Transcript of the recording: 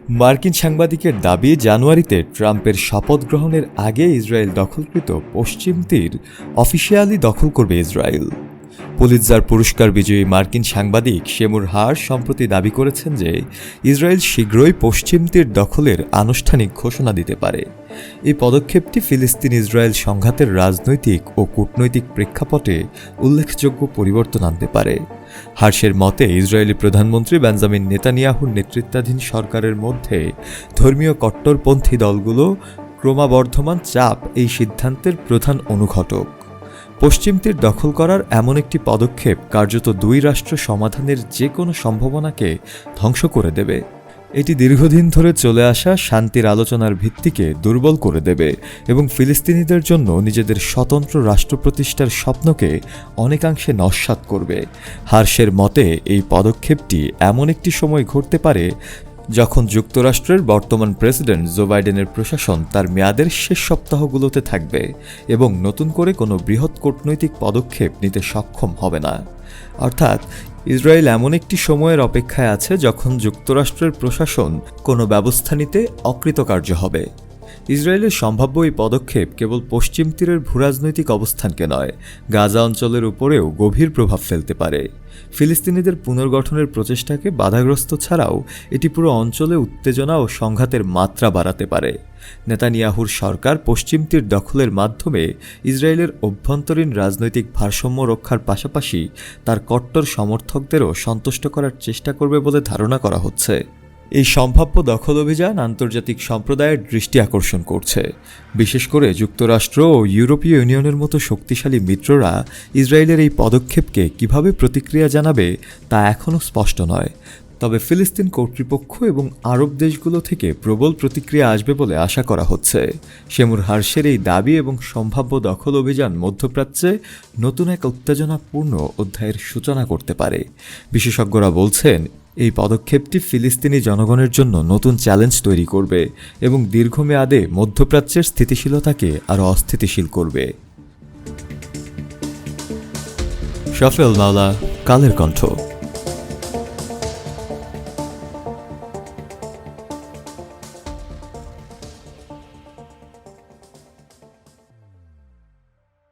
মার্কিন সাংবাদিকের দাবি, জানুয়ারিতে ট্রাম্পের শপথ গ্রহণের আগে ইসরায়েল দখলকৃত পশ্চিম তীর অফিসিয়ালি দখল করবে ইসরায়েল। পুলিৎজার পুরস্কার বিজয়ী মার্কিন সাংবাদিক শেমুর হার সম্প্রতি দাবি করেছেন যে ইসরায়েল শীঘ্রই পশ্চিম তীর দখলের আনুষ্ঠানিক ঘোষণা দিতে পারে। এই পদক্ষেপটি ফিলিস্তিন ইসরায়েল সংঘাতের রাজনৈতিক ও কূটনৈতিক প্রেক্ষাপটে উল্লেখযোগ্য পরিবর্তন আনতে পারে। হার্শের মতে, ইসরায়েলি প্রধানমন্ত্রী বেঞ্জামিন নেতানিয়াহুর নেতৃত্বাধীন সরকারের মধ্যে ধর্মীয় কট্টরপন্থী দলগুলো ক্রমবর্ধমান চাপ এই সিদ্ধান্তের প্রধান অনুঘটক। পশ্চিম তীর দখল করার এমন একটি পদক্ষেপ কার্যত দুই রাষ্ট্র সমাধানের যে কোনো সম্ভাবনাকে ধ্বংস করে দেবে। এটি দীর্ঘদিন ধরে চলে আসা শান্তির আলোচনার ভিত্তিকে দুর্বল করে দেবে এবং ফিলিস্তিনিদের জন্য নিজেদের স্বতন্ত্র রাষ্ট্র প্রতিষ্ঠার স্বপ্নকে অনেকাংশে নস্যাৎ করবে। হার্শের মতে, এই পদক্ষেপটি এমন একটি সময় ঘটতে পারে যখন যুক্তরাষ্ট্রের বর্তমান প্রেসিডেন্ট জো বাইডেনের প্রশাসন তার মেয়াদের শেষ সপ্তাহগুলোতে থাকবে এবং নতুন করে কোনো বৃহৎ কূটনৈতিক পদক্ষেপ নিতে সক্ষম হবে না। অর্থাৎ ইসরায়েল এমন একটি সময়ের অপেক্ষায় আছে যখন যুক্তরাষ্ট্রের প্রশাসন কোনো ব্যবস্থা নিতে অকৃতকার্য হবে। ইসরায়েলের সম্ভাব্য এই পদক্ষেপ কেবল পশ্চিম তীরের ভূরাজনৈতিক অবস্থানকে নয়, গাজা অঞ্চলের উপরেও গভীর প্রভাব ফেলতে পারে। ফিলিস্তিনিদের পুনর্গঠনের প্রচেষ্টাকে বাধাগ্রস্ত ছাড়াও এটি পুরো অঞ্চলে উত্তেজনা ও সংঘাতের মাত্রা বাড়াতে পারে। নেতানিয়াহুর সরকার পশ্চিম তীর দখলের মাধ্যমে ইসরায়েলের অভ্যন্তরীণ রাজনৈতিক ভারসাম্য রক্ষার পাশাপাশি তার কট্টর সমর্থকদেরও সন্তুষ্ট করার চেষ্টা করবে বলে ধারণা করা হচ্ছে। এই সম্ভাব্য দখল অভিযান আন্তর্জাতিক সম্প্রদায়ের দৃষ্টি আকর্ষণ করছে। বিশেষ করে যুক্তরাষ্ট্র ও ইউরোপীয় ইউনিয়নের মতো শক্তিশালী মিত্ররা ইসরায়েলের এই পদক্ষেপকে কিভাবে প্রতিক্রিয়া জানাবে তা এখনও স্পষ্ট নয়। তবে ফিলিস্তিন কর্তৃপক্ষ এবং আরব দেশগুলো থেকে প্রবল প্রতিক্রিয়া আসবে বলে আশা করা হচ্ছে। শেমুর হার্শের এই দাবি এবং সম্ভাব্য দখল অভিযান মধ্যপ্রাচ্যে নতুন এক উত্তেজনাপূর্ণ অধ্যায়ের সূচনা করতে পারে। বিশেষজ্ঞরা বলছেন, এই পদক্ষেপটি ফিলিস্তিনি জনগণের জন্য নতুন চ্যালেঞ্জ তৈরি করবে এবং দীর্ঘমেয়াদে মধ্যপ্রাচ্যের স্থিতিশীলতাকে আরও অস্থিতিশীল করবে। শাফেল মাওলা, কালের কণ্ঠ।